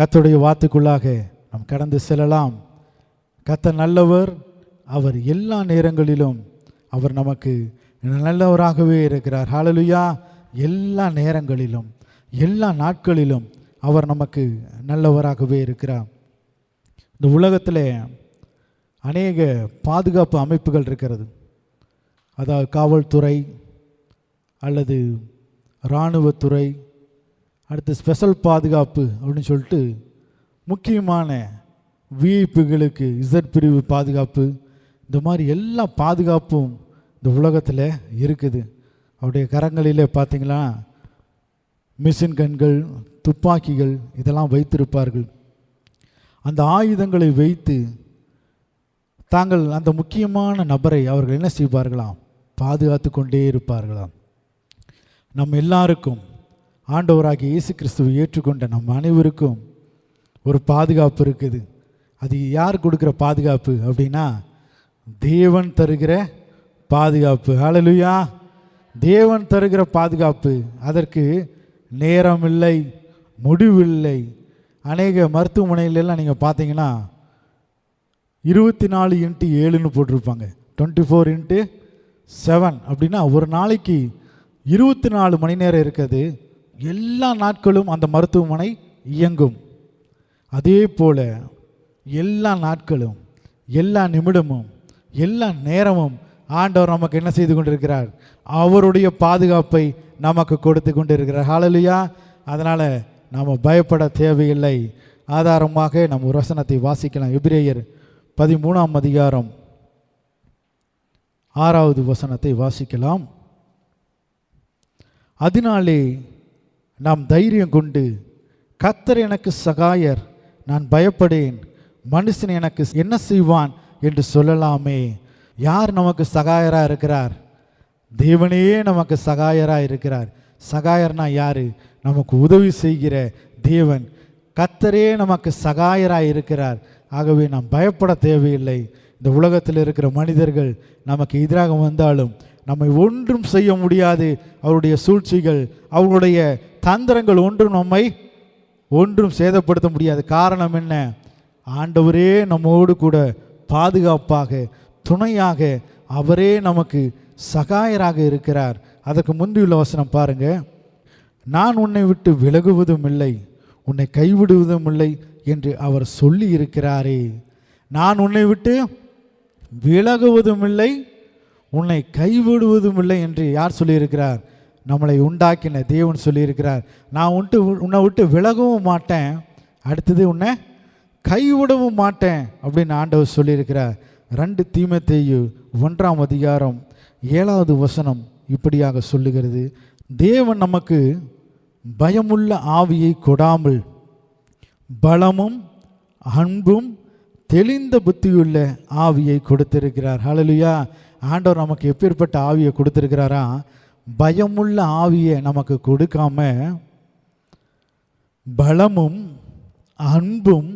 கர்த்தருடைய வார்த்தைக்குள்ளாக நாம் கடந்து செல்லலாம். கர்த்தர் நல்லவர். அவர் எல்லா நேரங்களிலும் அவர் நமக்கு நல்லவராகவே இருக்கிறார். ஹல்லேலூயா. எல்லா நேரங்களிலும் எல்லா நாட்களிலும் அவர் நமக்கு நல்லவராகவே இருக்கிறார். இந்த உலகத்தில் அநேக பாதுகாப்பு அமைப்புகள் இருக்கிறது. அதாவது காவல்துறை அல்லது இராணுவத்துறை, அடுத்து ஸ்பெஷல் பாதுகாப்பு அப்படின்னு சொல்லிட்டு முக்கியமான விஐபிகளுக்கு இசட் பிரிவு பாதுகாப்பு, இந்த மாதிரி எல்லா பாதுகாப்பும் இந்த உலகத்தில் இருக்குது. அவருடைய கரங்களிலே பார்த்தீங்களா மிஷின் கன்கள், துப்பாக்கிகள் இதெல்லாம் வைத்திருப்பார்கள். அந்த ஆயுதங்களை வைத்து தாங்கள் அந்த முக்கியமான நபரை அவர்கள் என்ன செய்வார்களாம்? பாதுகாத்து கொண்டே இருப்பார்களாம். நம் எல்லாருக்கும் ஆண்டவராகிய இயேசு கிறிஸ்துவை ஏற்றுக்கொண்ட நம் அனைவருக்கும் ஒரு பாதுகாப்பு இருக்குது. அது யார் கொடுக்குற பாதுகாப்பு அப்படின்னா தேவன் தருகிற பாதுகாப்பு. ஹல்லேலூயா. தேவன் தருகிற பாதுகாப்பு. அதற்கு நேரம் இல்லை, முடிவில்லை. அநேக மருத்துவமனையிலெல்லாம் நீங்கள் பார்த்தீங்கன்னா 24x7 போட்டிருப்பாங்க. 24x7 அப்படின்னா ஒரு நாளைக்கு 24 மணி நேரம் இருக்குது. எல்லா நாட்களும் அந்த மருத்துவமனை இயங்கும். அதே போல் எல்லா நாட்களும் எல்லா நிமிடமும் எல்லா நேரமும் ஆண்டவர் நமக்கு என்ன செய்து கொண்டிருக்கிறார்? அவருடைய பாதுகாப்பை நமக்கு கொடுத்து கொண்டிருக்கிறார். ஹல்லேலூயா. அதனால் நாம் பயப்பட தேவையில்லை. ஆதாரமாக நம்ம ஒரு வசனத்தை வாசிக்கலாம். எபிரேயர் 13:6 வாசிக்கலாம். அதனாலே நாம் தைரியம் கொண்டு கர்த்தர் எனக்கு சகாயர், நான் பயப்படேன், மனுஷன் எனக்கு என்ன செய்வான் என்று சொல்லலாமே. யார் நமக்கு சகாயராக இருக்கிறார்? தேவனே நமக்கு சகாயராக இருக்கிறார். சகாயர்னா யாரு? நமக்கு உதவி செய்கிற தேவன். கர்த்தரே நமக்கு சகாயராக இருக்கிறார். ஆகவே நாம் பயப்பட தேவையில்லை. இந்த உலகத்தில் இருக்கிற மனிதர்கள் நமக்கு எதிராக வந்தாலும் நம்மை ஒன்றும் செய்ய முடியாது. அவருடைய சூழ்ச்சிகள், அவர்களுடைய தந்திரங்கள் நம்மை ஒன்றும் சேதப்படுத்த முடியாது. காரணம் என்ன? ஆண்டவரே நம்மோடு கூட பாதுகாப்பாக, துணையாக, அவரே நமக்கு சகாயராக இருக்கிறார். அதற்கு முந்தியுள்ள வசனம் பாருங்க. நான் உன்னை விட்டு விலகுவதும் இல்லை, உன்னை கைவிடுவதும் இல்லை என்று அவர் சொல்லி இருக்கிறாரே. நான் உன்னை விட்டு விலகுவதும் இல்லை, உன்னை கைவிடுவதும் இல்லை என்று யார் சொல்லியிருக்கிறார்? நம்மளை உண்டாக்கின தேவன் சொல்லியிருக்கிறார். நான் உன்னை விட்டு விலகவும் மாட்டேன், அடுத்தது உன்னை கைவிடவும் மாட்டேன் அப்படின்னு ஆண்டவர் சொல்லியிருக்கிறார். 2 தீமோத்தேயு 1:7 இப்படியாக சொல்லுகிறது. தேவன் நமக்கு பயமுள்ள ஆவியை கொடாமல் பலமும் அன்பும் தெளிந்த புத்தியுள்ள ஆவியை கொடுத்திருக்கிறார். ஹல்லேலூயா. ஆண்டவர் நமக்கு எப்பேற்பட்ட ஆவியை கொடுத்திருக்கிறாரா? பயமுள்ள ஆவியை நமக்கு கொடுக்காம பலமும் அன்பும்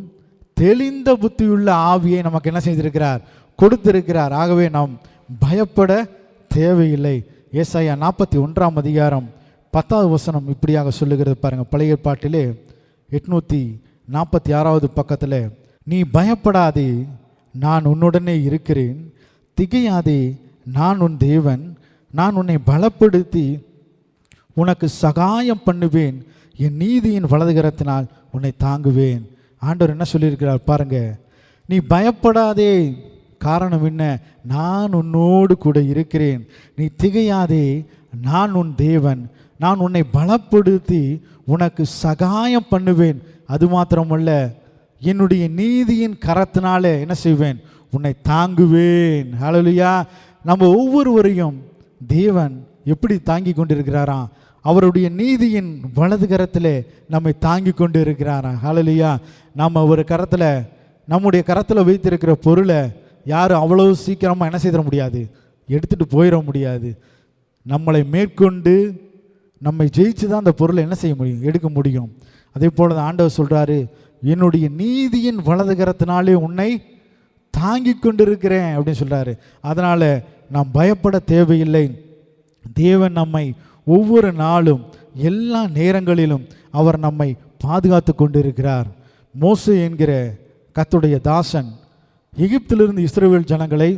தெளிந்த புத்தியுள்ள ஆவியை நமக்கு என்ன செய்திருக்கிறார்? கொடுத்திருக்கிறார். ஆகவே நாம் பயப்பட தேவையில்லை. ஏசாயா 41:10 இப்படியாக சொல்லுகிறது பாருங்க. பழைய ஏற்பாட்டிலே 846 பக்கத்தில், நீ பயப்படாதே, நான் உன்னுடனே இருக்கிறேன், திகையாதே, நான் உன் தேவன், நான் உன்னை பலப்படுத்தி உனக்கு சகாயம் பண்ணுவேன், என் நீதியின் வலதுகரத்தினால் உன்னை தாங்குவேன். ஆண்டவர் என்ன சொல்லியிருக்கிறார் பாருங்க. நீ பயப்படாதே, காரணம் என்ன? நான் உன்னோடு கூட இருக்கிறேன். நீ திகையாதே, நான் உன் தேவன், நான் உன்னை பலப்படுத்தி உனக்கு சகாயம் பண்ணுவேன். அது மாத்திரமல்ல, என்னுடைய நீதியின் கரத்தினாலே என்ன செய்வேன்? உன்னை தாங்குவேன். ஹல்லேலூயா. நம்ம ஒவ்வொருவரையும் தேவன் எப்படி தாங்கி கொண்டிருக்கிறாராம்? அவருடைய நீதியின் வலது கரத்திலே நம்மை தாங்கி கொண்டு இருக்கிறாராம். ஹல்லேலூயா. நம்ம ஒரு கரத்தில், நம்முடைய கரத்தில் வைத்திருக்கிற பொருளை யாரும் அவ்வளோ சீக்கிரமாக என்ன செய்திட முடியாது? எடுத்துகிட்டு போயிட முடியாது. நம்மளை மேற்கொண்டு நம்மை ஜெயிச்சு தான் அந்த பொருளை என்ன செய்ய முடியும்? எடுக்க முடியும். அதே போல தான் ஆண்டவர் சொல்கிறாரு, என்னுடைய நீதியின் வலது கரத்தினாலே உன்னை தாங்கி கொண்டிருக்கிறேன் அப்படின்னு சொல்கிறாரு. அதனால் நாம் பயப்பட தேவையில்லை. தேவன் நம்மை ஒவ்வொரு நாளும் எல்லா நேரங்களிலும் அவர் நம்மை பாதுகாத்து கொண்டிருக்கிறார். மோசே என்கிற கர்த்தருடைய தாசன் எகிப்திலிருந்து இஸ்ரவேல் ஜனங்களை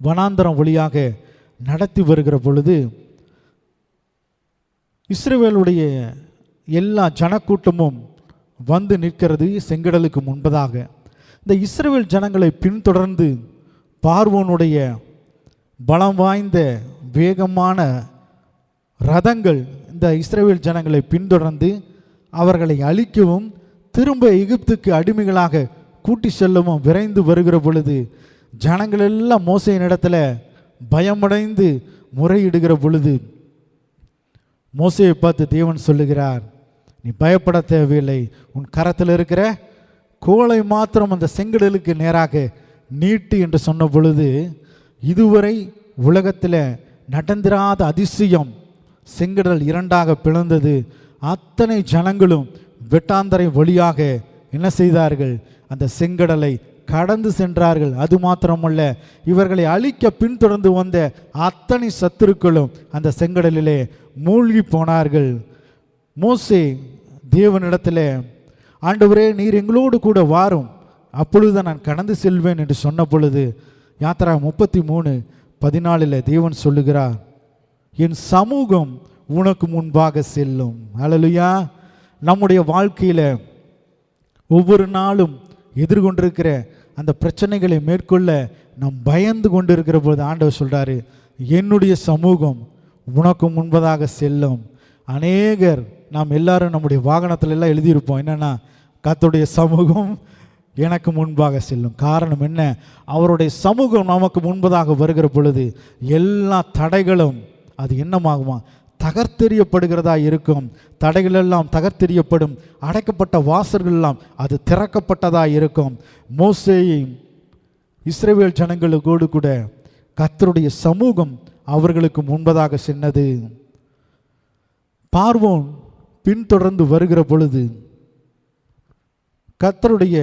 வனாந்தரம் வழியாக நடத்தி வருகிற பொழுது இஸ்ரவேலுடைய எல்லா ஜனக்கூட்டமும் வந்து நிற்கிறது செங்கடலுக்கு முன்பதாக. இந்த இஸ்ரவேல் ஜனங்களை பின்தொடர்ந்து பார்வோனுடைய பலம் வாய்ந்த வேகமான ரதங்கள் இந்த இஸ்ரவேல் ஜனங்களை பின்தொடர்ந்து அவர்களை அழிக்கவும் திரும்ப எகிப்துக்கு அடிமைகளாக கூட்டி செல்லவும் விரைந்து வருகிற பொழுது ஜனங்கள் எல்லாம் மோசேயின் இடத்துல பயமடைந்து முறையிடுகிற பொழுது மோசேயை பார்த்து தேவன் சொல்லுகிறார், நீ பயப்பட தேவையில்லை, உன் கரத்தில் இருக்கிற கோலை மாத்திரம் அந்த செங்கடலுக்கு நேராக நீட்டு என்று சொன்ன பொழுது இதுவரை உலகத்தில் நடந்திராத அதிசயம், செங்கடல் இரண்டாக பிளந்தது. அத்தனை ஜனங்களும் வெட்டாந்தரை வழியாக என்ன செய்தார்கள், அந்த செங்கடலை கடந்து சென்றார்கள். அது மாத்திரமல்ல, இவர்களை அழிக்க பின்தொடர்ந்து வந்த அத்தனை சத்துருக்களும் அந்த செங்கடலிலே மூழ்கி போனார்கள். மோசே தேவனிடத்தில், ஆண்டவரே நீர் எங்களோடு கூட வாரும், அப்பொழுது நான் கடந்து செல்வேன் என்று சொன்ன பொழுது யாத்திரா 33:14 தேவன் சொல்லுகிறார், என் சமூகம் உனக்கு முன்பாக செல்லும். அல்லேலூயா. நம்முடைய வாழ்க்கையில் ஒவ்வொரு நாளும் எதிர்கொண்டிருக்கிற அந்த பிரச்சனைகளை மேற்கொள்ள நாம் பயந்து கொண்டு இருக்கிற பொழுது ஆண்டவர் சொல்கிறாரு, என்னுடைய சமூகம் உனக்கு முன்பதாக செல்லும். அநேகர் நாம் எல்லாரும் நம்முடைய வாகனத்தில் எல்லாம் எழுதியிருப்போம், என்னென்னா கர்த்தருடைய சமூகம் எனக்கு முன்பாக செல்லும். காரணம் என்ன? அவருடைய சமூகம் நமக்கு முன்பதாக வருகிற பொழுது எல்லா தடைகளும் அது என்னமாகுமா, தகர்த்தெறியப்படுகிறதா இருக்கும். தடைகளெல்லாம் தகர்த்தெறியப்படும், அடைக்கப்பட்ட வாசல்கள் எல்லாம் அது திறக்கப்பட்டதா இருக்கும். மோசேயும் இஸ்ரவேல் ஜனங்களோடு கூட கர்த்தருடைய சமூகம் அவர்களுக்கு முன்பதாக சென்றது. பார்வோன் பின்தொடர்ந்து வருகிற பொழுது கர்த்தருடைய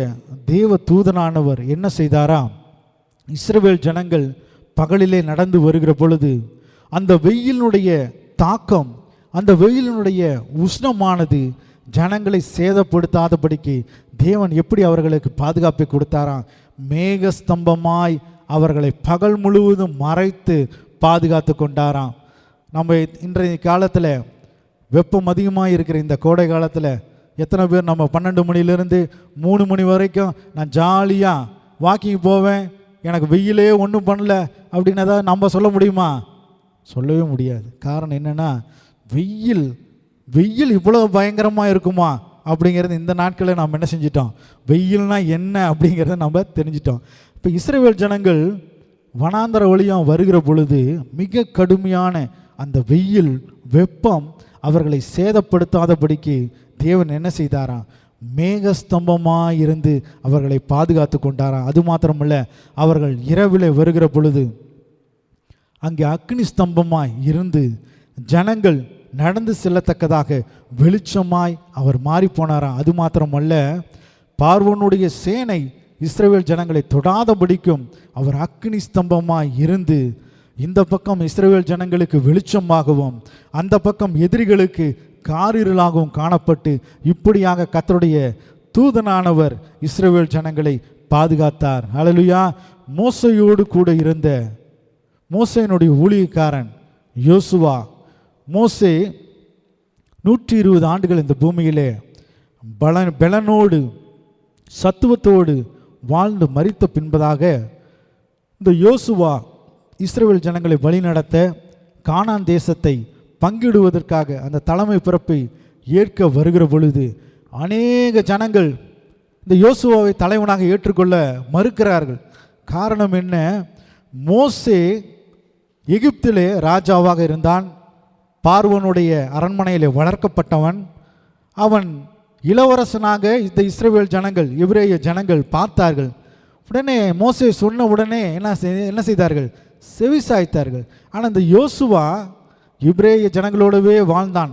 தேவ தூதனானவர் என்ன செய்தாராம், இஸ்ரவேல் ஜனங்கள் பகலிலே நடந்து வருகிற பொழுது அந்த வெயிலினுடைய தாக்கம், அந்த வெயிலினுடைய உஷ்ணமானது ஜனங்களை சேதப்படுத்தாதபடிக்கு தேவன் எப்படி அவர்களுக்கு பாதுகாப்பை கொடுத்தாராம், மேகஸ்தம்பமாய் அவர்களை பகல் முழுவதும் மறைத்து பாதுகாத்து கொண்டாராம். நம்ம இன்றைய காலத்தில் வெப்பம் அதிகமாக இருக்கிற இந்த கோடை காலத்தில் எத்தனை பேர் நம்ம 12 மணிலேருந்து 3 மணி வரைக்கும் நான் ஜாலியாக வாக்கிங் போவேன், எனக்கு வெயிலே ஒன்றும் பண்ணல அப்படின்னு ஏதாவது நம்ம சொல்ல முடியுமா? சொல்லவே முடியாது. காரணம் என்னென்னா, வெயில் இவ்வளோ பயங்கரமாக இருக்குமா அப்படிங்கிறது இந்த நாட்களில் நாம் என்ன செஞ்சிட்டோம், வெயில்னா என்ன அப்படிங்கிறத நம்ம தெரிஞ்சிட்டோம். இப்போ இஸ்ரவேல் ஜனங்கள் வனாந்தர வழியாக வருகிற பொழுது மிக கடுமையான அந்த வெயில் வெப்பம் அவர்களை சேதப்படுத்தாதபடிக்கு தேவன் என்ன செய்தாராம், மேகஸ்தம்பமாக இருந்து அவர்களை பாதுகாத்து கொண்டாராம். அது மாத்திரமல்ல, அவர்கள் இரவில் வருகிற பொழுது அங்கே அக்னி ஸ்தம்பமாய் இருந்து ஜனங்கள் நடந்து செல்லத்தக்கதாக வெளிச்சமாய் அவர் மாறி போனாராம். அது மாத்திரமல்ல, பார்வோனுடைய சேனை இஸ்ரவேல் ஜனங்களை தொடாதபடிக்கும் அவர் அக்னி ஸ்தம்பமாய் இருந்து இந்த பக்கம் இஸ்ரவேல் ஜனங்களுக்கு வெளிச்சமாகவும் அந்த பக்கம் எதிரிகளுக்கு காரிருளாகவும் காணப்பட்டு இப்படியாக கர்த்தருடைய தூதனானவர் இஸ்ரவேல் ஜனங்களை பாதுகாத்தார். அல்லேலூயா. மோசேயோடு கூட இருந்த மோசேயினுடைய ஊழியக்காரன் யோசுவா, மோசே 120 ஆண்டுகள் இந்த பூமியிலே பலனோடு சத்துவத்தோடு வாழ்ந்து மரித்த பின்பதாக இந்த யோசுவா இஸ்ரவேல் ஜனங்களை வழிநடத்த கானான் தேசத்தை பங்கிடுவதற்காக அந்த தலைமை பிறப்பை ஏற்க வருகிற பொழுது அநேக ஜனங்கள் இந்த யோசுவாவை தலைவனாக ஏற்றுக்கொள்ள மறுக்கிறார்கள். காரணம் என்ன? மோசே எகிப்திலே ராஜாவாக இருந்தான், பார்வோனுடைய அரண்மனையிலே வளர்க்கப்பட்டவன். அவன் இளவரசனாக இந்த இஸ்ரவேல் ஜனங்கள் எபிரேய ஜனங்கள் பார்த்தார்கள். உடனே மோசே சொன்ன உடனே என்ன செய்தார்கள்? செவிசாய்த்தார்கள். ஆனால் இந்த யோசுவா எபிரேய ஜனங்களோடவே வாழ்ந்தான்,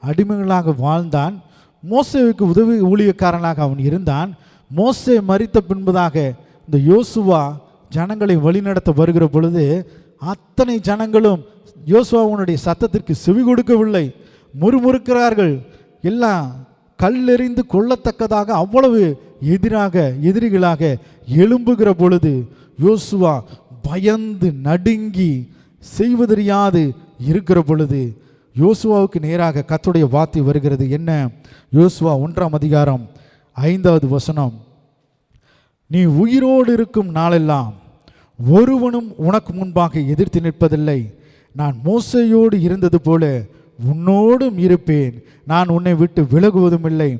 அடிமைகளாக வாழ்ந்தான். மோசேவுக்கு உதவி ஊழியக்காரனாக அவன் இருந்தான். மோசே மரித்த பின்பதாக இந்த யோசுவா ஜனங்களை வழிநடத்த வருகிற பொழுது அத்தனை ஜனங்களும் யோசுவாவுடைய சத்தத்திற்கு செவி கொடுக்கவில்லை, முறுமுறுக்கிறார்கள், எல்லாம் கல்லெறிந்து கொள்ளத்தக்கதாக அவ்வளவு எதிரிகளாக எழும்புகிற பொழுது யோசுவா பயந்து நடுங்கி செய்வதறியாது இருக்கிற பொழுது யோசுவாவுக்கு நேராக கர்த்தருடைய வார்த்தை வருகிறது. என்ன? யோசுவா 1:5 நீ உயிரோடு இருக்கும் நாளெல்லாம் ஒருவனும் உனக்கு முன்பாக எதிர்த்து நிற்பதில்லை. நான் மோசேயோடு இருந்தது போல உன்னோடும் இருப்பேன். நான் உன்னை விட்டு விலகுவதும் இல்லை,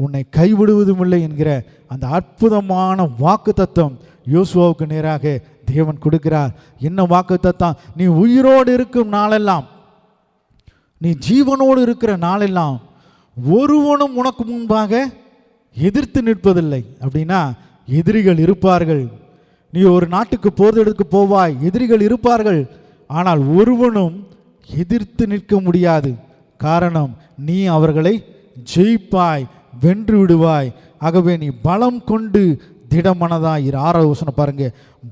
உன்னை கைவிடுவதும் இல்லை என்கிற அந்த அற்புதமான வாக்குத்தத்தம் யோசுவாவுக்கு நேராக தேவன் கொடுக்கிறார். என்ன வாக்குத்தத்தம்? நீ உயிரோடு இருக்கும் நாளெல்லாம், நீ ஜீவனோடு இருக்கிற நாளெல்லாம் ஒருவனும் உனக்கு முன்பாக எதிர்த்து நிற்பதில்லை. அப்படின்னா எதிரிகள் இருப்பார்கள். நீ ஒரு நாட்டுக்கு போர்தெடுக்க போவாய், எதிரிகள் இருப்பார்கள். ஆனால் ஒருவனும் எதிர்த்து நிற்க முடியாது. காரணம், நீ அவர்களை ஜெயிப்பாய், வென்று விடுவாய். ஆகவே நீ பலம் கொண்டு திடமனதாயிரு. 6வது வசனம் பாருங்க.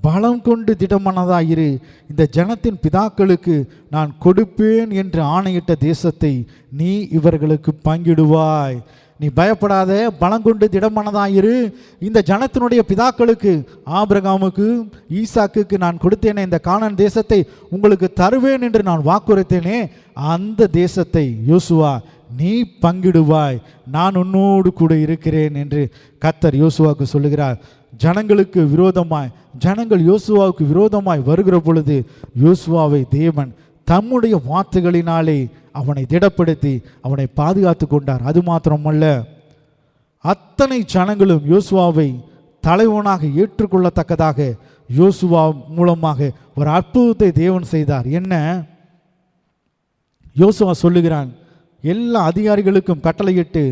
பலம் கொண்டு திடமனதாயிரு. இந்த ஜனத்தின் பிதாக்களுக்கு நான் கொடுப்பேன் என்று ஆணையிட்ட தேசத்தை நீ இவர்களுக்கு பங்கிடுவாய். நீ பயப்படாத, பலம் கொண்டு திடமனதாயிரு. இந்த ஜனத்தினுடைய பிதாக்களுக்கு, ஆபிரகாமுக்கு, ஈசாக்குக்கு நான் கொடுத்தேனே இந்த கானான் தேசத்தை உங்களுக்கு தருவேன் என்று நான் வாக்குறுத்தேனே, அந்த தேசத்தை யோசுவா நீ பங்கிடுவாய், நான் உன்னோடு கூட இருக்கிறேன் என்று கர்த்தர் யோசுவாவுக்கு சொல்லுகிறார். ஜனங்கள் யோசுவாவுக்கு விரோதமாய் வருகிற பொழுது யோசுவாவை தேவன் தம்முடைய வார்த்தைகளினாலே அவனை திடப்படுத்தி அவனை பாதுகாத்து கொண்டார். அது மாத்திரமல்ல, அத்தனை ஜனங்களும் யோசுவாவை தலைவனாக ஏற்றுக்கொள்ளத்தக்கதாக யோசுவா மூலமாக ஒரு அற்புதத்தை தேவன் செய்தார். என்ன? யோசுவா சொல்லுகிறான், எல்லா அதிகாரிகளுக்கும் கட்டளையிட்டு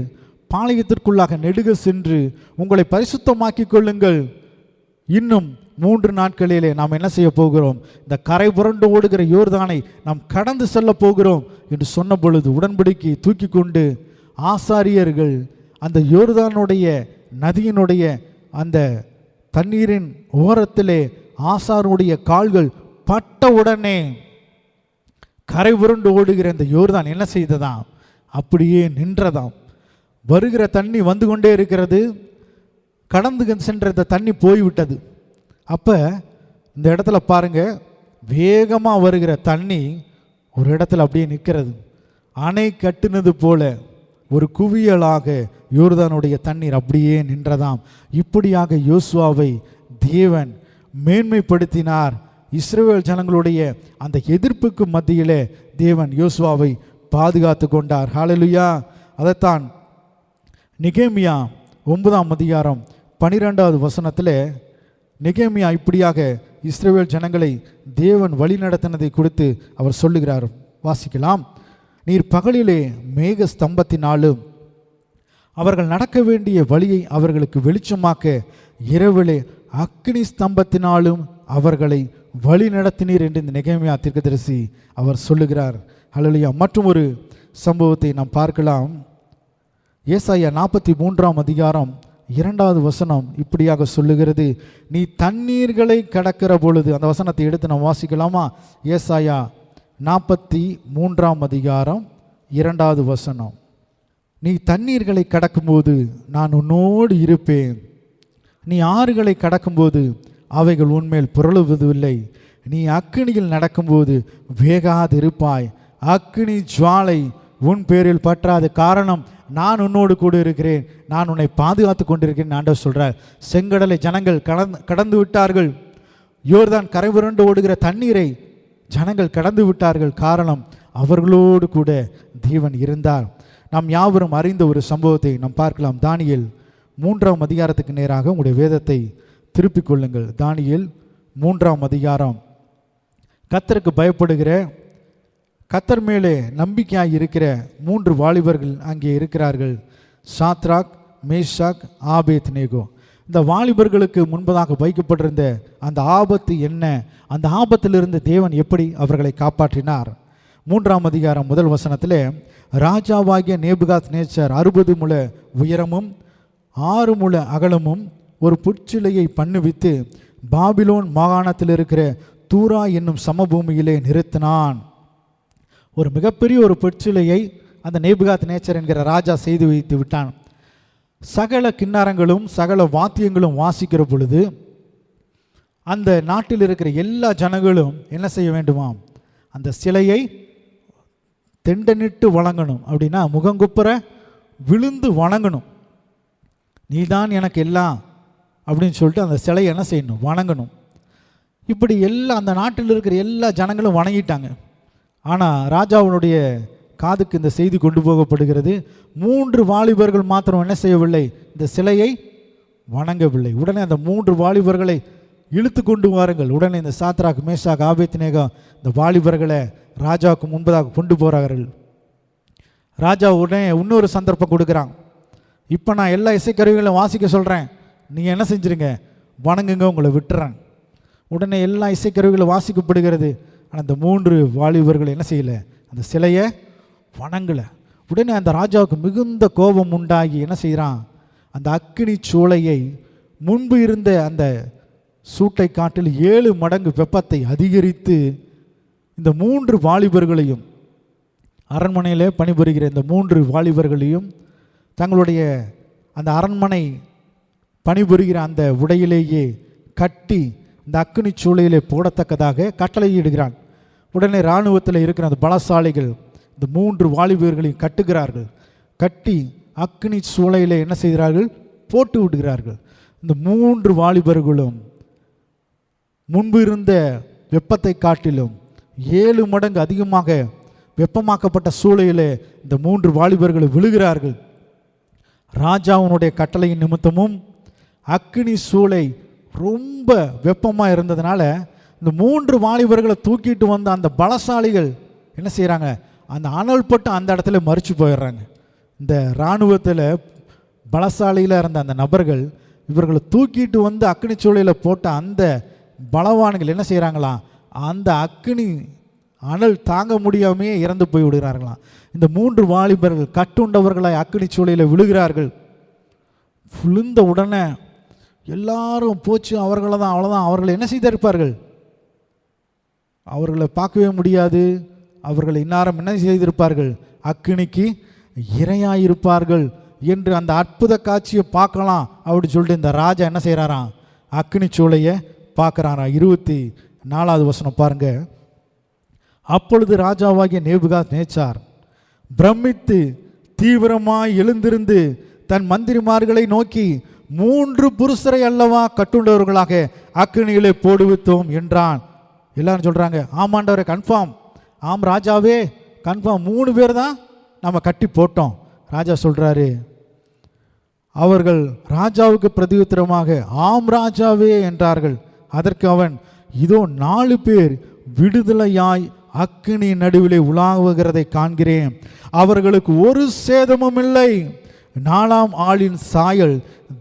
பாளையத்திற்குள்ளாக நெடுக சென்று உங்களை பரிசுத்தமாக்கி கொள்ளுங்கள். இன்னும் 3 நாட்களிலே நாம் என்ன செய்ய போகிறோம்? இந்த கரை புரண்டு ஓடுகிற யோர்தானை நாம் கடந்து செல்ல போகிறோம் என்று சொன்ன பொழுது உடன்படிக்கை தூக்கி கொண்டு ஆசாரியர்கள் அந்த யோர்தானுடைய நதியினுடைய அந்த தண்ணீரின் ஓரத்திலே ஆசாருடைய கால்கள் பட்ட உடனே கரை புரண்டு ஓடுகிற இந்த யோர்தான் என்ன செய்ததாம்? அப்படியே நின்றதாம். வருகிற தண்ணி வந்து கொண்டே இருக்கிறது, கடந்து சென்ற இந்த தண்ணி போய்விட்டது. அப்போ இந்த இடத்துல பாருங்க, வேகமாக வருகிற தண்ணி ஒரு இடத்துல அப்படியே நிற்கிறது. அணை கட்டுனது போல ஒரு குவியலாக யோர்தானுடைய தண்ணீர் அப்படியே நின்றதாம். இப்படியாக யோசுவாவை தேவன் மேன்மைப்படுத்தினார். இஸ்ரவேல் ஜனங்களுடைய அந்த எதிர்ப்புக்கு மத்தியிலே தேவன் யோசுவாவை பாதுகாத்து கொண்டார். ஹல்லேலூயா. அதைத்தான் நெகேமியா 9:12 வசனத்தில் நெகேமியா இப்படியாக இஸ்ரவேல் ஜனங்களை தேவன் வழி நடத்தினதை குறித்து அவர் சொல்லுகிறார். வாசிக்கலாம். நீர் பகலிலே மேக ஸ்தம்பத்தினாலும் அவர்கள் நடக்க வேண்டிய வழியை அவர்களுக்கு வெளிச்சமாக்க இரவிலே அக்கினி ஸ்தம்பத்தினாலும் அவர்களை வழி நடத்தினீர் என்று இந்த நெகேமியா தீர்க்கதரிசி அவர் சொல்லுகிறார். ஹல்லேலூயா. மற்றும் ஒரு சம்பவத்தை நாம் பார்க்கலாம். ஏசாயா 43:2 வசனம் இப்படியாக சொல்லுகிறது, நீ தண்ணீர்களை கடக்கிற பொழுது. அந்த வசனத்தை எடுத்து நாம் வாசிக்கலாமா? ஏசாயா 43:2 வசனம். நீ தண்ணீர்களை கடக்கும்போது நான் உன்னோடு இருப்பேன், நீ ஆறுகளை கடக்கும்போது அவைகள் உன்மேல் புரளுவதில்லை, நீ அக்கினியில் நடக்கும்போது வேகாதிருப்பாய், அக்கினி ஜுவாலை உன் பேரில் பற்றாது. காரணம், நான் உன்னோடு கூட இருக்கிறேன், நான் உன்னை பாதுகாத்து கொண்டிருக்கிறேன் ஆண்டவர் சொல்கிறார். செங்கடலை ஜனங்கள் கடந்து விட்டார்கள். யோர்தான் கரை புரண்டு ஓடுகிற தண்ணீரை ஜனங்கள் கடந்து விட்டார்கள். காரணம், அவர்களோடு கூட தேவன் இருந்தார். நாம் யாவரும் அறிந்த ஒரு சம்பவத்தை நாம் பார்க்கலாம். தானியேல் 3 நேராக உங்களுடைய வேதத்தை திருப்பிக் கொள்ளுங்கள். தானியேல் 3 கர்த்தருக்கு பயப்படுகிற, கர்த்தர் மேலே நம்பிக்கையாக இருக்கிற 3 வாலிபர்கள் அங்கே இருக்கிறார்கள். Shadrach, Meshach, Abednego. இந்த வாலிபர்களுக்கு முன்பதாக வைக்கப்பட்டிருந்த அந்த ஆபத்து என்ன? அந்த ஆபத்திலிருந்து தேவன் எப்படி அவர்களை காப்பாற்றினார்? 3 முதல் வசனத்தில், ராஜாவாகிய நேபுகாத் நேச்சார் 60 முழ உயரமும் 6 முழ அகலமும் ஒரு புற்சிலையை பண்ணுவித்து பாபிலோன் மாகாணத்தில் இருக்கிற தூரா என்னும் சமபூமியிலே நிறுத்தினான். ஒரு மிகப்பெரிய ஒரு பொற்சிலையை அந்த நேபுகாத் நேச்சர் என்கிற ராஜா செய்து வைத்து விட்டான். சகல கிண்ணாரங்களும் சகல வாத்தியங்களும் வாசிக்கிற பொழுது அந்த நாட்டில் இருக்கிற எல்லா ஜனங்களும் என்ன செய்ய வேண்டுமாம்? அந்த சிலையை தெண்டனிட்டு வணங்கணும். அப்படின்னா முகங்குப்புற விழுந்து வணங்கணும். நீதான் எனக்கு எல்லாம் அப்படின்னு சொல்லிட்டு அந்த சிலையை என்ன செய்யணும்? வணங்கணும். இப்படி எல்லா அந்த நாட்டில் இருக்கிற எல்லா ஜனங்களும் வணங்கிட்டாங்க. ஆனால் ராஜாவுடைய காதுக்கு இந்த செய்தி கொண்டு போகப்படுகிறது. 3 வாலிபர்கள் மாத்திரம் என்ன செய்யவில்லை? இந்த சிலையை வணங்கவில்லை. உடனே அந்த 3 வாலிபர்களை இழுத்து கொண்டு வாருங்கள். உடனே இந்த சாத்ராக், மேஷாக், ஆபேத்நேகோ இந்த வாலிபர்களை ராஜாவுக்கு முன்பதாக கொண்டு போகிறார்கள். ராஜா உடனே இன்னொரு சந்தர்ப்பம் கொடுக்குறான். இப்போ நான் எல்லா இசைக்கருவிகளையும் வாசிக்க சொல்கிறேன், நீங்கள் என்ன செஞ்சுருங்க? வணங்குங்க, உங்களை விட்டுறேன். உடனே எல்லா இசைக்கருவிகளும் வாசிக்கப்படுகிறது. ஆனால் அந்த 3 வாலிபர்கள் என்ன செய்யலை? அந்த சிலையை வணங்கலை. உடனே அந்த ராஜாவுக்கு மிகுந்த கோபம் உண்டாகி என்ன செய்கிறான்? அந்த அக்கினி சூளையை முன்பு இருந்த அந்த சூட்டை காட்டில் 7 மடங்கு வெப்பத்தை அதிகரித்து இந்த 3 வாலிபர்களையும், அரண்மனையிலே பணிபுரிகிற இந்த 3 வாலிபர்களையும் தங்களுடைய அந்த அரண்மனை பணிபுரிகிற அந்த உடையிலேயே கட்டி இந்த அக்கினி சூளையிலே போடத்தக்கதாக கட்டளையிடுகிறான். உடனே இராணுவத்தில் இருக்கிற அந்த பலசாலிகள் இந்த 3 வாலிபர்களையும் கட்டுகிறார்கள். கட்டி அக்கினி சூளையிலே என்ன செய்கிறார்கள்? போட்டு விடுகிறார்கள். இந்த 3 வாலிபர்களும் முன்பு இருந்த வெப்பத்தை காட்டிலும் 7 மடங்கு அதிகமாக வெப்பமாக்கப்பட்ட சூளையிலே இந்த 3 வாலிபர்கள் விழுகிறார்கள். ராஜாவுடைய கட்டளையின் நிமித்தமும் அக்கினி சூளை ரொம்ப வெப்பமாக இருந்ததுனால இந்த 3 வாலிபர்களை தூக்கிட்டு வந்த அந்த பலசாலிகள் என்ன செய்கிறாங்க? அந்த அனல் பட்டு அந்த இடத்துல மறித்து போயிடுறாங்க. இந்த இராணுவத்தில் பலசாலியில் இருந்த அந்த நபர்கள் இவர்களை தூக்கிட்டு வந்து அக்கினி சூளையில் போட்ட அந்த பலவான்கள் என்ன செய்கிறாங்களாம்? அந்த அக்கினி அனல் தாங்க முடியாமையே இறந்து போய் விடுகிறார்களாம். இந்த 3 வாலிபர்கள் கட்டுண்டவர்களாய் அக்கினி சூளையில் விழுகிறார்கள். விழுந்த உடனே எல்லாரும் போச்சு, அவர்களை தான், அவ்வளோதான். அவர்களை என்ன செய்திருப்பார்கள்? அவர்களை பார்க்கவே முடியாது. அவர்கள் இன்னாரம் என்ன செய்திருப்பார்கள்? அக்கினிக்கு இரையாயிருப்பார்கள் என்று அந்த அற்புத காட்சியை பார்க்கலாம் அப்படின்னு சொல்லிட்டு இந்த ராஜா என்ன செய்கிறாராம்? அக்கினி சூளையை பார்க்குறாராம். 24வது வசனம் பாருங்க. அப்பொழுது ராஜாவாகிய நேபுகாத்நேச்சார் பிரமித்து தீவிரமாய் எழுந்திருந்து தன் மந்திரிமார்களை நோக்கி, 3 புருஷரை அல்லவா கட்டுண்டவர்களாக அக்கினியிலே போடுவித்தோம் என்றான். எல்லாரும் சொல்கிறாங்க, ஆமாண்டவரே, கன்ஃபார்ம். ஆம் ராஜாவே, கன்ஃபார்ம் 3 பேர் தான் நம்ம கட்டி போட்டோம். ராஜா சொல்கிறாரு. அவர்கள் ராஜாவுக்கு பிரதியுத்தரமாக ஆம் ராஜாவே என்றார்கள். அதற்கு அவன், இதோ 4 பேர் விடுதலையாய் அக்கினி நடுவிலே உலாவுகிறதை காண்கிறேன். அவர்களுக்கு ஒரு சேதமும் இல்லை. 4ஆம் ஆளின் சாயல்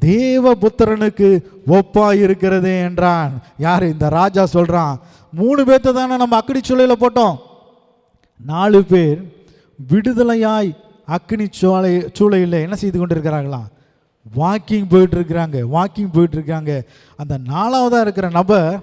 தேவபுத்திரனுக்கு ஒப்பாயிருக்கிறது என்றான். யார்? இந்த ராஜா சொல்றான். 3 பேர்த்த தானே நம்ம அக்கினி சூளையில் போட்டோம். 4 பேர் விடுதலையாய் அக்கினி சூளையில் என்ன செய்து கொண்டிருக்கிறார்களா? வாக்கிங் போயிட்டு இருக்கிறாங்க. அந்த 4ஆவதாக இருக்கிற நபர்,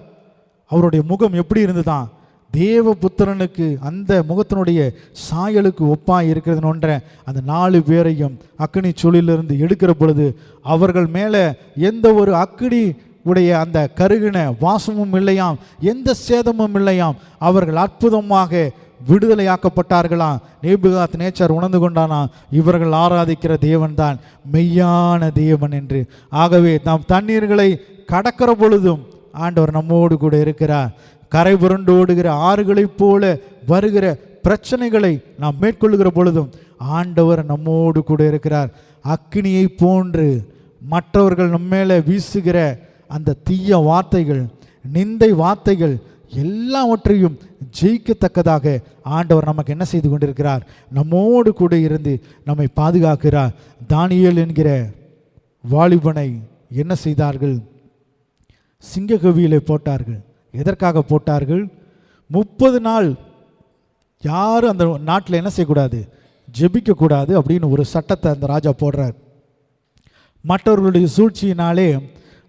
அவருடைய முகம் எப்படி இருந்துதான்? தேவபுத்திரனுக்கு அந்த முகத்தினுடைய சாயலுக்கு ஒப்பாய் இருக்கிறதுன்ற அந்த 4 பேரையும் அக்கினி சூளையிலிருந்து எடுக்கிற பொழுது அவர்கள் மேலே எந்த ஒரு அக்கினி உடைய அந்த கருகின வாசமும் இல்லையாம், எந்த சேதமும் இல்லையாம். அவர்கள் அற்புதமாக விடுதலையாக்கப்பட்டார்களாம். நேபுகாத்நேச்சார் உணர்ந்து கொண்டானா, இவர்கள் ஆராதிக்கிற தேவன் தான் மெய்யான தேவன் என்று. ஆகவே நாம் தண்ணீர்களை கடக்கிற பொழுதும் ஆண்டவர் நம்மோடு கூட இருக்கிறார். கரை புரண்டு ஓடுகிற ஆறுகளைப் போல வருகிற பிரச்சனைகளை நாம் மேற்கொள்ளுகிற பொழுதும் ஆண்டவர் நம்மோடு கூட இருக்கிறார். அக்கினியை போன்று மற்றவர்கள் நம்மேலே வீசுகிற அந்த தீய வார்த்தைகள், நிந்தை வார்த்தைகள் எல்லாவற்றையும் ஜெயிக்கத்தக்கதாக ஆண்டவர் நமக்கு என்ன செய்து கொண்டிருக்கிறார்? நம்மோடு கூட இருந்து நம்மை பாதுகாக்கிறார். தானியேல் என்கிற வாலிபனை என்ன செய்தார்கள்? சிங்கக்கவியிலே போட்டார்கள். எதற்காக போட்டார்கள்? 30 நாள் யாரும் அந்த நாட்டில் என்ன செய்யக்கூடாது? ஜெபிக்கக்கூடாது அப்படின்னு ஒரு சட்டத்தை அந்த ராஜா போடுறார். மற்றவர்களுடைய சூழ்ச்சியினாலே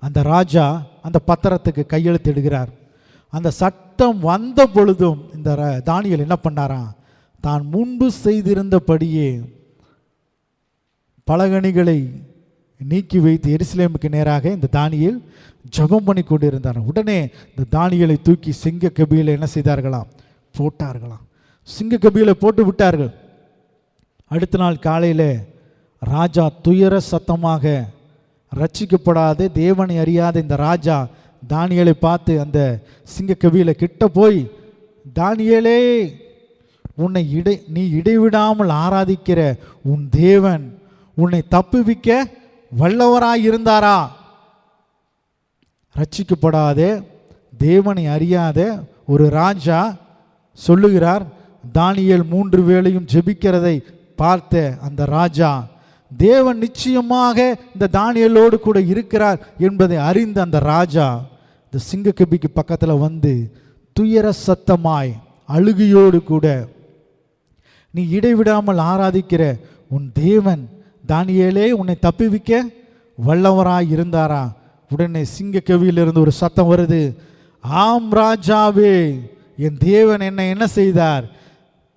அந்த ராஜா அந்த பத்திரத்துக்கு கையெழுத்திடுகிறார். அந்த சட்டம் வந்த பொழுதும் இந்த தானியேல் என்ன பண்ணாராம்? தான் முன்பு செய்திருந்தபடியே பலகணிகளை நீக்கி வைத்து எருசலேமுக்கு நேராக இந்த தானியேல் ஜெபம் பண்ணி கொண்டு இருந்தார். உடனே இந்த தானியேலை தூக்கி சிங்க கபியில் என்ன செய்தார்களாம்? போட்டார்களாம். சிங்க கபியில் போட்டு விட்டார்கள். அடுத்த நாள் காலையில் ராஜா துயர சத்தமாக, ரட்சிக்கப்படாத தேவனை அறியாத இந்த ராஜா தானியேலை பார்த்து அந்த சிங்க கபியில் கிட்ட போய், தானியேலே, நீ இடைவிடாமல் ஆராதிக்கிற உன் தேவன் உன்னை தப்புவிக்க வல்லவராய் இருந்தாரா? ரட்சிக்கப்படாத தேவனை அறியாத ஒரு ராஜா சொல்லுகிறார். தானியேல் 3 வேளையும் ஜெபிக்கிறதை பார்த்த அந்த ராஜா, தேவன் நிச்சயமாக இந்த தானியேலோடு கூட இருக்கிறார் என்பதை அறிந்த அந்த ராஜா இந்த சிங்கக்கபிக்கு பக்கத்தில் வந்து துயர சத்தமாய் அழுகையோடு கூட, நீ இடைவிடாமல் ஆராதிக்கிற உன் தேவன் தானியேலே உன்னை தப்புவிக்க வல்லவராய் இருந்தாரா? உடனே சிங்கக்கவியிலிருந்து ஒரு சத்தம் வருது, ஆம் ராஜாவே, என் தேவன் என்ன செய்தார்?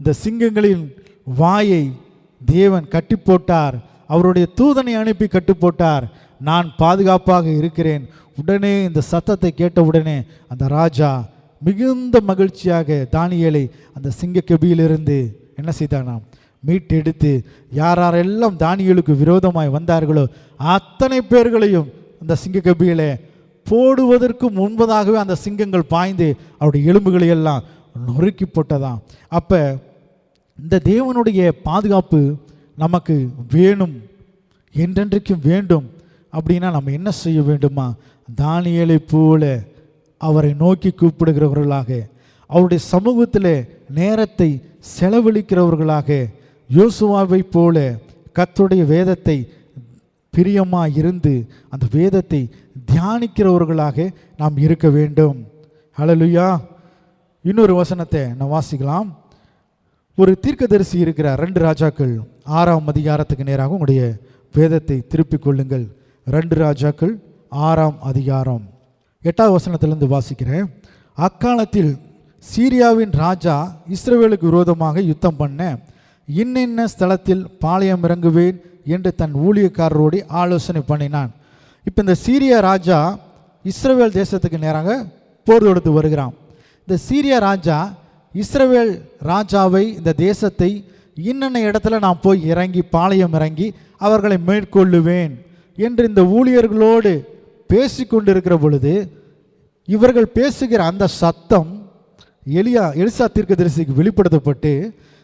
இந்த சிங்கங்களின் வாயை தேவன் கட்டி போட்டார், அவருடைய தூதனை அனுப்பி கட்டி போட்டார், நான் பாதுகாப்பாக இருக்கிறேன். உடனே இந்த சத்தத்தை கேட்ட உடனே அந்த ராஜா மிகுந்த மகிழ்ச்சியாக தானியேலை அந்த சிங்கக்கபியிலிருந்து என்ன செய்தானாம்? மீட்டெடுத்து யாரெல்லாம் தானியேலுக்கு விரோதமாய் வந்தார்களோ அத்தனை பேர்களையும் அந்த சிங்கக்கபியிலே போடுவதற்கு முன்பதாகவே அந்த சிங்கங்கள் பாய்ந்து அவருடைய எலும்புகளை எல்லாம் நொறுக்கி போட்டதாம். அப்போ இந்த தேவனுடைய பாதுகாப்பு நமக்கு வேணும், என்றென்றைக்கும் வேண்டும். அப்படின்னா நம்ம என்ன செய்ய வேண்டுமா? தானியேலை போல அவரை நோக்கி கூப்பிடுகிறவர்களாக, அவருடைய சமூகத்தில் நேரத்தை செலவழிக்கிறவர்களாக, யோசுவாவை போல கர்த்தருடைய வேதத்தை பிரியமாக இருந்து அந்த வேதத்தை தியானிக்கிறவர்களாக நாம் இருக்க வேண்டும். ஹல்லேலூயா. இன்னொரு வசனத்தை நான் வாசிக்கலாம். ஒரு தீர்க்கதரிசி இருக்கிறார். 2 ராஜாக்கள் 6ஆம் அதிகாரத்துக்கு நேராக உங்களுடைய வேதத்தை திருப்பிக் கொள்ளுங்கள். 2 ராஜாக்கள் 6ஆம் அதிகாரம் 8ஆவது வசனத்திலிருந்து வாசிக்கிறேன். அக்காலத்தில் சீரியாவின் ராஜா இஸ்ரவேலுக்கு விரோதமாக யுத்தம் பண்ண இன்னென்ன ஸ்தலத்தில் பாளையம் இறங்குவேன் என்று தன் ஊழியக்காரரோடு ஆலோசனை பண்ணினான். இப்போ இந்த சீரியா ராஜா இஸ்ரவேல் தேசத்துக்கு நேராக போர் தொடுத்து வருகிறான். இந்த சீரியா ராஜா இஸ்ரவேல் ராஜாவை, இந்த தேசத்தை இன்னென்ன இடத்துல நான் போய் இறங்கி பாளையம் இறங்கி அவர்களை மேற்கொள்ளுவேன் என்று இந்த ஊழியர்களோடு பேசி கொண்டிருக்கிற பொழுது இவர்கள் பேசுகிற அந்த சத்தம் எலிசா தீர்க்கதரிசிக்கு வெளிப்படுத்தப்பட்டு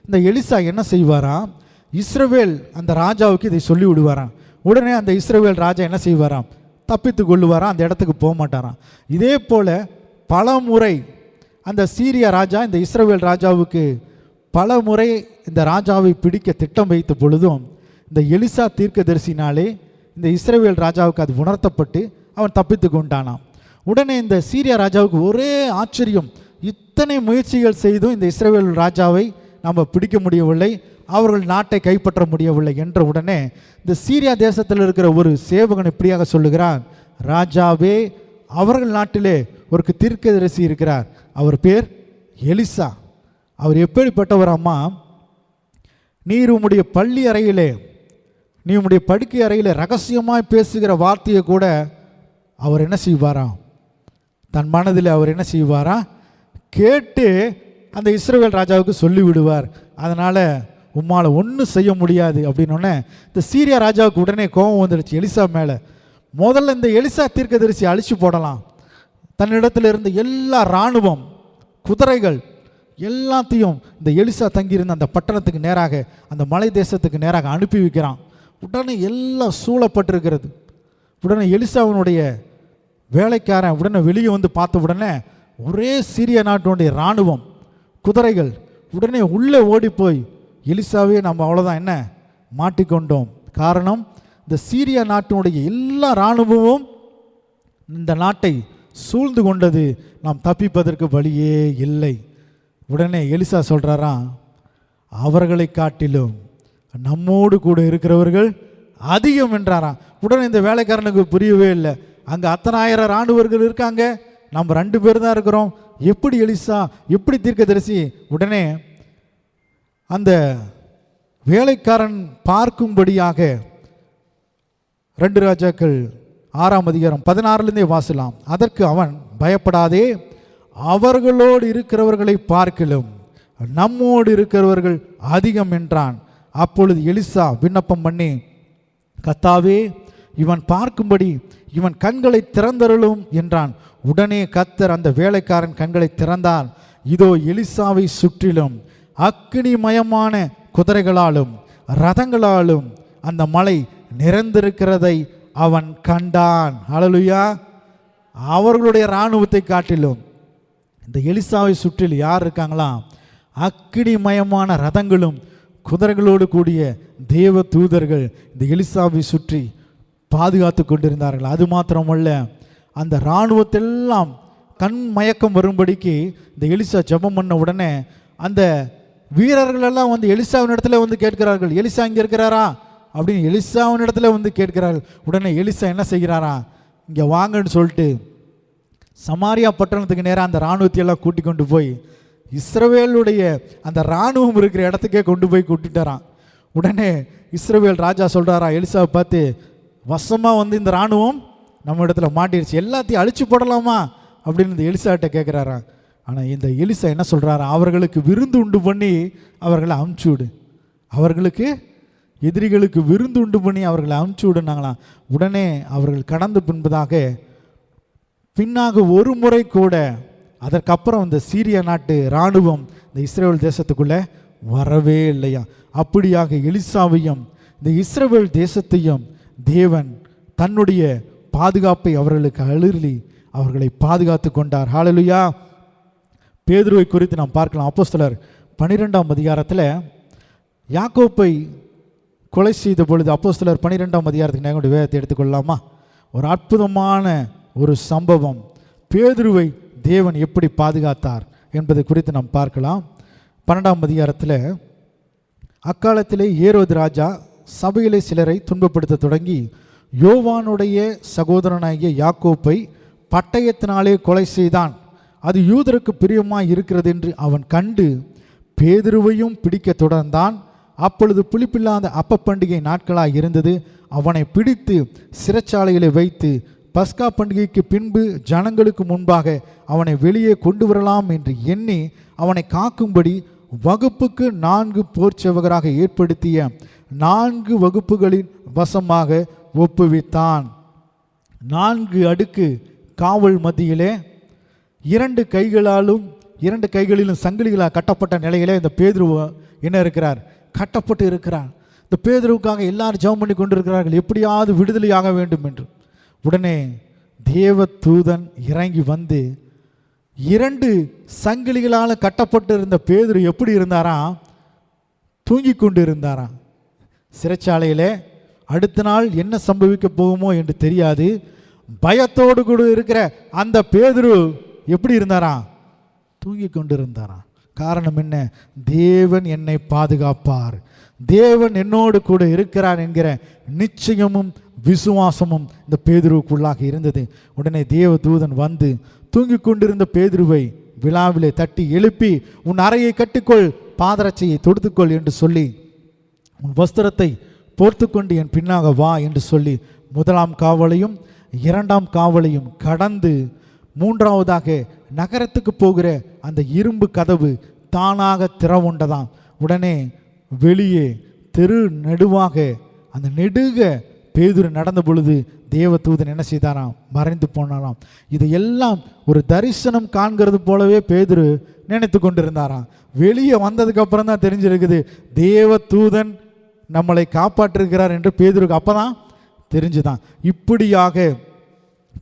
இந்த எலிசா என்ன செய்வாராம்? இஸ்ரவேல் அந்த ராஜாவுக்கு இதை சொல்லி விடுவாராம். உடனே அந்த இஸ்ரவேல் ராஜா என்ன செய்வாராம்? தப்பித்து கொள்ளுவாராம், அந்த இடத்துக்கு போக மாட்டாராம். இதே போல் பல முறை அந்த சீரியா ராஜா இந்த இஸ்ரவேல் ராஜாவுக்கு பல முறை இந்த ராஜாவை பிடிக்க திட்டம் வைத்த பொழுதும் இந்த எலிசா தீர்க்கதரிசினாலே இந்த இஸ்ரவேல் ராஜாவுக்கு அது உணர்த்தப்பட்டு அவன் தப்பித்து கொண்டானான். உடனே இந்த சீரியா ராஜாவுக்கு ஒரே ஆச்சரியம், இத்தனை முயற்சிகள் செய்தும் இந்த இஸ்ரவேல் ராஜாவை நம்ம பிடிக்க முடியவில்லை, அவர்கள் நாட்டை கைப்பற்ற முடியவில்லை என்ற உடனே இந்த சீரியா தேசத்தில் இருக்கிற ஒரு சேவகன் இப்படியாக சொல்லுகிறான், ராஜாவே, அவர்கள் நாட்டிலே ஒரு தீர்க்கதரிசி இருக்கிறார், அவர் பேர் எலிசா. அவர் எப்படிப்பட்டவர் அம்மா? நீர் உம்முடைய பள்ளி அறையிலே, நீ உம்முடைய படுக்கை அறையிலே ரகசியமாய் பேசுகிற வார்த்தையை கூட அவர் என்ன செய்வாராம்? தன் மனதில் அவர் என்ன செய்வாரா? கேட்டு அந்த இஸ்ரவேல் ராஜாவுக்கு சொல்லி விடுவார். அதனால் உம்மால் ஒன்றும் செய்ய முடியாது அப்படின்னோடனே இந்த சீரியா ராஜாவுக்கு உடனே கோபம் வந்துடுச்சு எலிசா மேலே. முதல்ல இந்த எலிசா தீர்க்கதரிசி அழிச்சு போடலாம், தன்னிடத்தில் இருந்த எல்லா இராணுவம், குதிரைகள் எல்லாத்தையும் இந்த எலிசா தங்கியிருந்த அந்த பட்டணத்துக்கு நேராக, அந்த மலை தேசத்துக்கு நேராக அனுப்பி வைக்கிறான். உடனே எல்லாம் சூழப்பட்டிருக்கிறது. உடனே எலிசாவினுடைய வேலைக்காரன் உடனே வெளியே வந்து பார்த்த உடனே ஒரே சீரிய நாட்டினுடைய இராணுவம், குதிரைகள் உடனே உள்ளே ஓடி போய், எலிசாவே நம்ம அவ்வளோதான், என்ன மாட்டிக்கொண்டோம். காரணம், இந்த சீரியா நாட்டினுடைய எல்லா இராணுவமும் இந்த நாட்டை சூழ்ந்து கொண்டது, நாம் தப்பிப்பதற்கு வழியே இல்லை. உடனே எலிசா சொல்கிறாராம், அவர்களை காட்டிலும் நம்மோடு கூட இருக்கிறவர்கள் அதிகம் என்றாராம். உடனே இந்த வேலைக்காரனுக்கு புரியவே இல்லை, அங்கே அத்தனை ஆயிரம் இராணுவர்கள் இருக்காங்க, நம்ம 2 பேர் தான் இருக்கிறோம், எப்படி எலிசா, எப்படி தீர்க்கதரிசி? உடனே அந்த வேலைக்காரன் பார்க்கும்படியாக 2 ராஜாக்கள் 6ஆம் அதிகாரம் 16லேருந்தே வாசலாம். அதற்கு அவன், பயப்படாதே, அவர்களோடு இருக்கிறவர்களை பார்க்கிலும் நம்மோடு இருக்கிறவர்கள் அதிகம் என்றான். அப்பொழுது எலிசா விண்ணப்பம் பண்ணி, கர்த்தாவே, இவன் பார்க்கும்படி இவன் கண்களை திறந்தருளும் என்றான். உடனே கர்த்தர் அந்த வேலைக்காரன் கண்களை திறந்தார். இதோ எலிசாவை சுற்றிலும் அக்கினிமயமான குதிரைகளாலும் ரதங்களாலும் அந்த மலை நிறைந்திருக்கிறதை அவன் கண்டான். ஹல்லேலூயா. அவர்களுடைய இராணுவத்தை காட்டிலும் இந்த எலிசாவை சுற்றிலும் யார் இருக்காங்களாம்? அக்கினிமயமான ரதங்களும் குதிரைகளோடு கூடிய தேவ தூதர்கள் இந்த எலிசாவை சுற்றி பாதுகாத்து கொண்டிருந்தார்கள். அது மாத்திரமல்ல, அந்த இராணுவத்தெல்லாம் கண் மயக்கம் வரும்படிக்கு இந்த எலிசா ஜெபம் பண்ண உடனே அந்த வீரர்களெல்லாம் வந்து எலிசாவின் இடத்துல வந்து கேட்கிறார்கள், எலிசா இங்கே இருக்கிறாரா அப்படின்னு எலிசாவின் இடத்துல வந்து கேட்கிறார்கள். உடனே எலிசா என்ன செய்கிறாரா, இங்கே வாங்கன்னு சொல்லிட்டு சமாரியா பட்டணத்துக்கு நேராக அந்த இராணுவத்தையெல்லாம் கூட்டி கொண்டு போய் இஸ்ரவேலுடைய அந்த இராணுவம் இருக்கிற இடத்துக்கே கொண்டு போய் கூட்டிட்டாரான். உடனே இஸ்ரவேல் ராஜா சொல்கிறாரா எலிசாவை பார்த்து, வசமாக வந்து இந்த இராணுவம் நம்ம இடத்துல மாட்டிடுச்சு, எல்லாத்தையும் அழிச்சு போடலாமா அப்படின்னு இந்த எலிசாட்ட கேட்குறாரா. ஆனால் இந்த எலிசா என்ன சொல்கிறாரா, அவர்களுக்கு விருந்து உண்டு பண்ணி அவர்களை அமுச்சு விடு, அவர்களுக்கு எதிரிகளுக்கு விருந்து உண்டு பண்ணி அவர்களை அமுச்சு விடுனாங்களாம். உடனே அவர்கள் கடந்து பின்னாக ஒரு முறை கூட அதற்கப்புறம் இந்த சீரிய நாட்டு இராணுவம் இந்த இஸ்ரவேல் தேசத்துக்குள்ளே வரவே இல்லையா. அப்படியாக எலிசாவையும் இந்த இஸ்ரவேல் தேசத்தையும் தேவன் தன்னுடைய பாதுகாப்பை அவர்களுக்கு அருளி அவர்களை பாதுகாத்து கொண்டார். ஹல்லேலூயா. பேதுருவை குறித்து நாம் பார்க்கலாம். அப்போஸ்தலர் 12ஆம் அதிகாரத்தில் யாக்கோப்பை கொலை செய்த பொழுது, அப்போஸ்தலர் 12ஆம் அதிகாரத்துக்கு நேரம் வேதத்தை எடுத்துக்கொள்ளலாமா? ஒரு அற்புதமான ஒரு சம்பவம். பேதுருவை தேவன் எப்படி பாதுகாத்தார் என்பதை குறித்து நாம் பார்க்கலாம். 12ஆம் அதிகாரத்தில், அக்காலத்திலே ஏரோது ராஜா சபையிலே சிலரை துன்பப்படுத்த தொடங்கி யோவானுடைய சகோதரனாகிய யாக்கோப்பை பட்டயத்தினாலே கொலை செய்தான். அது யூதருக்கு பிரியமாய் இருக்கிறது என்று அவன் கண்டு பேதுருவையும் பிடிக்க தொடர்ந்தான். அப்பொழுது புளிப்பில்லாத அப்ப பண்டிகை நாட்களாய் இருந்தது. அவனை பிடித்து சிறைச்சாலையிலே வைத்து பஸ்கா பண்டிகைக்கு பின்பு ஜனங்களுக்கு முன்பாக அவனை வெளியே கொண்டு வரலாம் என்று எண்ணி அவனை காக்கும்படி வகுப்புக்கு 4 போர்ச்சேவகராக ஏற்படுத்திய 4 வகுப்புகளின் வசமாக ஒப்புவித்தான். 4 அடுக்கு காவல் மத்தியிலே 2 கைகளிலும் சங்கிலிகளால் கட்டப்பட்ட நிலையிலே இந்த பேதுரு என்ன இருக்கிறார், கட்டப்பட்டு இருக்கிறார். இந்த பேதுருவுக்காக எல்லாரும் ஜெபம் பண்ணி கொண்டிருக்கிறார்கள், எப்படியாவது விடுதலையாக வேண்டும் என்று. உடனே தேவ தூதன் இறங்கி வந்து 2 சங்கிலிகளால் கட்டப்பட்டு இருந்த பேதுரு எப்படி இருந்தாராம், தூங்கி கொண்டு இருந்தாராம் சிறைச்சாலையிலே. அடுத்த நாள் என்ன சம்பவிக்க போகுமோ என்று தெரியாது. பயத்தோடு கூட இருக்கிற அந்த பேதுரு எப்படி இருந்தாராம், தூங்கி கொண்டு இருந்தாராம். காரணம் என்ன? தேவன் என்னை பாதுகாப்பார், தேவன் என்னோடு கூட இருக்கிறார் என்கிற நிச்சயமும் விசுவாசமும் இந்த பேதுருவுக்குள்ளாக இருந்தது. உடனே தேவ தூதன் வந்து தூங்கி கொண்டிருந்த பேதுருவை விழாவிலே தட்டி எழுப்பி, உன் அறையை கட்டிக்கொள், பாதரட்சையை தொடுத்துக்கொள் என்று சொல்லி, உன் வஸ்திரத்தை போர்த்து கொண்டு என் பின்னாக வா என்று சொல்லி 1ஆம் காவலையும் 2ஆம் காவலையும் கடந்து 3ஆவதாக நகரத்துக்கு போகிற அந்த இரும்பு கதவு தானாக திறவுண்டதாம். உடனே வெளியே தெரு நடுவாக அந்த நெடுக பேதுரு நடந்த பொழுது தேவ தூதன் என்ன செய்தாராம், மறைந்து போனாராம். இதையெல்லாம் ஒரு தரிசனம் காண்கிறது போலவே பேதுரு நினைத்து கொண்டிருந்தாராம். வெளியே வந்ததுக்கு அப்புறம் தான் தெரிஞ்சிருக்குது தேவ தூதன் நம்மளை காப்பாற்றிருக்கிறார் என்று பேதுருக்கு அப்பதான் தெரிஞ்சுதான். இப்படியாக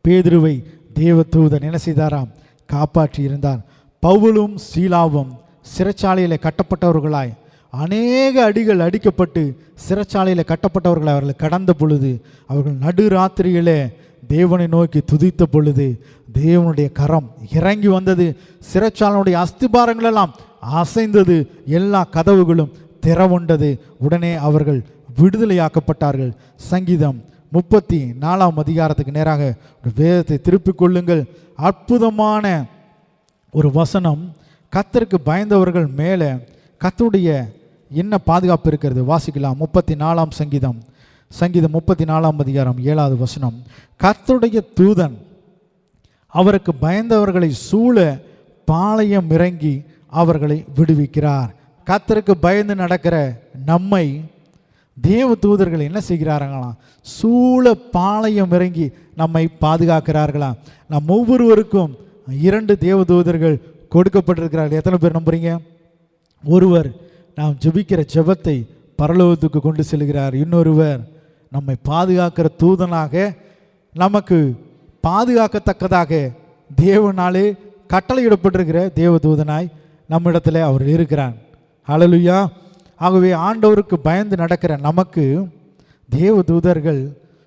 பேதுருவை தேவ தூதன் என்ன செய்தாராம், காப்பாற்றி இருந்தார். பவுலும் சீலாவும் சிறைச்சாலையில் கட்டப்பட்டவர்களாய் அநேக அடிகள் அடிக்கப்பட்டு சிறைச்சாலையில் கட்டப்பட்டவர்கள் அவர்கள் கடந்த பொழுது, அவர்கள் நடுராத்திரியிலே தேவனை நோக்கி துதித்த பொழுது தேவனுடைய கரம் இறங்கி வந்தது. சிறைச்சாலையுடைய அஸ்திபாரங்களெல்லாம் அசைந்தது, எல்லா கதவுகளும் திறவுண்டது. உடனே அவர்கள் விடுதலையாக்கப்பட்டார்கள். சங்கீதம் 34ஆம் அதிகாரத்துக்கு நேராக வேதத்தை திருப்பிக் கொள்ளுங்கள். அற்புதமான ஒரு வசனம். கர்த்தருக்கு பயந்தவர்கள் மேலே கர்த்தருடைய என்ன பாதுகாப்பு இருக்கிறது வாசிக்கலாம். 34ஆம் சங்கீதம் சங்கீதம் 34ஆம் அதிகாரம் 7வது வசனம், கர்த்தருடைய தூதன் அவருக்கு பயந்தவர்களை சூழ பாளையம் இறங்கி அவர்களை விடுவிக்கிறார். கர்த்தருக்கு பயந்து நடக்கிற நம்மை தேவ தூதர்கள் என்ன செய்கிறார்களாம்? சூழ பாளையம் இறங்கி நம்மை பாதுகாக்கிறார்களாம். நம் ஒவ்வொருவருக்கும் 2 தேவ தூதர்கள் கொடுக்கப்பட்டிருக்கிறார்கள். எத்தனை பேர் நம்புறீங்க? ஒருவர் நாம் ஜெபிக்கிற ஜெபத்தை பரலோகத்துக்கு கொண்டு செல்கிறார். இன்னொருவர் நம்மை பாதுகாக்கிற தூதனாக, நமக்கு பாதுகாக்கத்தக்கதாக தேவனாலே கட்டளையிடப்பட்டிருக்கிற தேவ தூதனாய் நம்மிடத்தில் அவர் இருக்கிறார். ஹல்லேலூயா. ஆகவே ஆண்டவருக்கு பயந்து நடக்கிற நமக்கு தேவ தூதர்கள்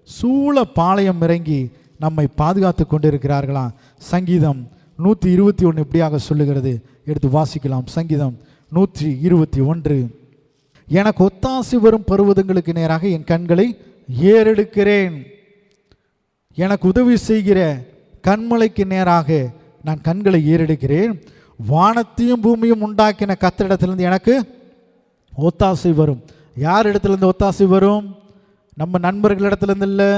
சூழ பாளையம் இறங்கி நம்மை பாதுகாத்து கொண்டிருக்கிறார்களாம். சங்கீதம் 121 இப்படியாக சொல்லுகிறது. எடுத்து வாசிக்கலாம். சங்கீதம் 121, எனக்கு ஒத்தாசி வரும் பர்வதங்களுக்கு நேராக என் கண்களை ஏறெடுக்கிறேன். எனக்கு உதவி செய்கிற கண்மலைக்கு நேராக நான் கண்களை ஏறெடுக்கிறேன். வானத்தையும் பூமியும் உண்டாக்கின கர்த்தரிடத்திலிருந்து எனக்கு ஒத்தாசை வரும். யார் இடத்துலேருந்து ஒத்தாசை வரும்? நம்ம நண்பர்களிடத்துலேருந்து இல்லை,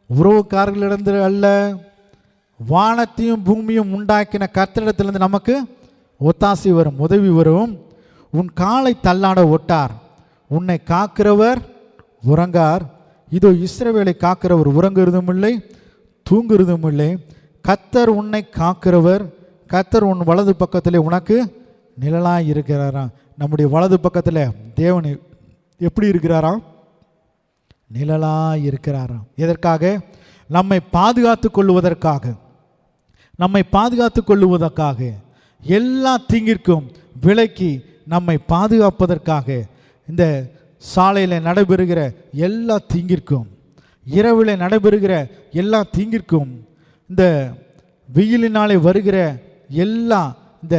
உறவுக்காரர்களிடந்து அல்ல. வானத்தையும் பூமியும் உண்டாக்கின கர்த்தரிடத்திலிருந்து நமக்கு ஒத்தாசை வரும், உதவி வரும். உன் காலை தள்ளாட ஒட்டார், உன்னை காக்கிறவர் உறங்கார். இதோ இஸ்ரவேலை காக்கிறவர் உறங்குறதும் இல்லை தூங்குறதும் இல்லை. கர்த்தர் உன்னை காக்கிறவர், கர்த்தர் உன் வலது பக்கத்திலே உனக்கு நிழலாய் இருக்கிறாராம். நம்முடைய வலது பக்கத்தில் தேவன் எப்படி இருக்கிறாராம்? நிழலாய் இருக்கிறாராம். எதற்காக? நம்மை பாதுகாத்து கொள்வதற்காக, நம்மை பாதுகாத்து கொள்ளுவதற்காக, எல்லா தீங்கிற்கும் விலக்கி நம்மை பாதுகாப்பதற்காக. இந்த சாலையில் நடைபெறுகிற எல்லா தீங்கிற்கும், இரவில் நடைபெறுகிற எல்லா தீங்கிற்கும், இந்த வெயிலினாலே வருகிற எல்லா, இந்த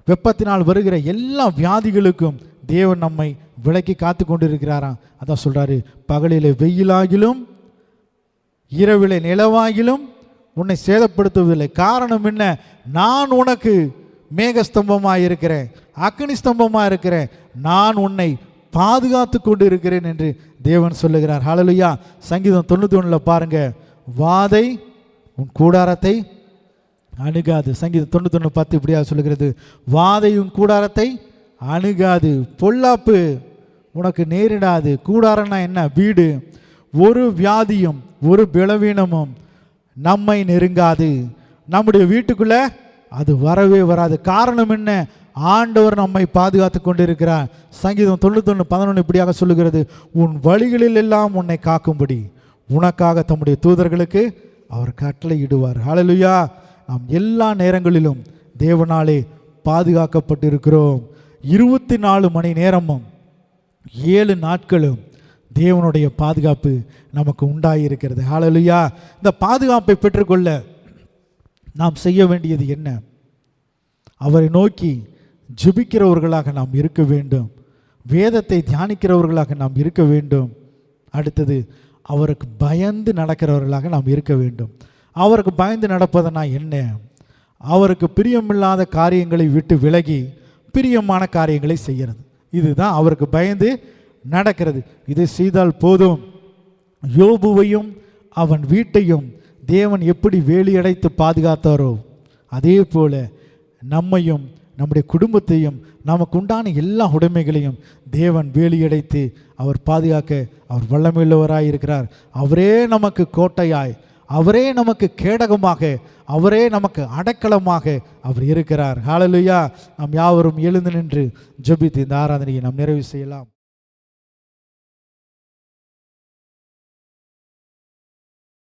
வெப்பத்தினால் வருகிற எல்லா வியாதிகளுக்கும் தேவன் நம்மை விலக்கி காத்து கொண்டு இருக்கிறாராம். அதான் சொல்றாரு, பகலிலே வெயிலாகிலும் இரவிலே நிலவாகிலும் உன்னை சேதப்படுத்துவதில்லை. காரணம் என்ன? நான் உனக்கு மேகஸ்தம்பமாக இருக்கிறேன், அக்னி ஸ்தம்பமாக இருக்கிறேன், நான் உன்னை பாதுகாத்து கொண்டு இருக்கிறேன் என்று தேவன் சொல்லுகிறார். ஹல்லேலூயா. சங்கீதம் 91 பாருங்க, வாதை உன் கூடாரத்தை அணுகாது. சங்கீதம் 91:10 இப்படியா சொல்லுகிறது, வாதை உன் கூடாரத்தை அணுகாது, பொல்லாப்பு உனக்கு நேரிடாது. கூடாரம்னா என்ன? வீடு. ஒரு வியாதியும் ஒரு பலவீனமும் நம்மை நெருங்காது, நம்முடைய வீட்டுக்குள்ள அது வரவே வராது. காரணம் என்ன? ஆண்டவர் நம்மை பாதுகாத்து கொண்டிருக்கிறார். சங்கீதம் 91:11 இப்படியாக சொல்லுகிறது, உன் வழிகளில் எல்லாம் உன்னை காக்கும்படி உனக்காக தம்முடைய தூதர்களுக்கு அவர் கட்டளையிடுவார். ஹல்லேலூயா. நாம் எல்லா நேரங்களிலும் தேவனாலே பாதுகாக்கப்பட்டிருக்கிறோம். 24 மணி நேரமும் 7 நாட்களும் தேவனுடைய பாதுகாப்பு நமக்கு உண்டாயிருக்கிறது. ஹல்லேலூயா. இந்த பாதுகாப்பை பெற்றுக்கொள்ள நாம் செய்ய வேண்டியது என்ன? அவரை நோக்கி ஜெபிக்கிறவர்களாக நாம் இருக்க வேண்டும். வேதத்தை தியானிக்கிறவர்களாக நாம் இருக்க வேண்டும். அடுத்தது, அவருக்கு பயந்து நடக்கிறவர்களாக நாம் இருக்க வேண்டும். அவருக்கு பயந்து நடப்பதுனா என்ன? அவருக்கு பிரியமில்லாத காரியங்களை விட்டு விலகி பிரியமான காரியங்களை செய்கிறது. இதுதான் அவருக்கு பயந்து நடக்கிறது. இதை செய்தால் போதும். யோபுவையும் அவன் வீட்டையும் தேவன் எப்படி வேலியடைத்து பாதுகாத்தாரோ அதே போல நம்மையும் நம்முடைய குடும்பத்தையும் நமக்கு உண்டான எல்லா உடைமைகளையும் தேவன் வேலியடைத்து அவர் பாதுகாக்க அவர் வல்லமையுள்ளவராய் இருக்கிறார். அவரே நமக்கு கோட்டையாய், அவரே நமக்கு கேடகமாக, அவரே நமக்கு அடைக்கலமாக அவர் இருக்கிறார். ஹல்லேலூயா. நாம் யாவரும் எழுந்து நின்று ஜெபித்து இந்த ஆராதனையை நாம் நிறைவு செய்யலாம்.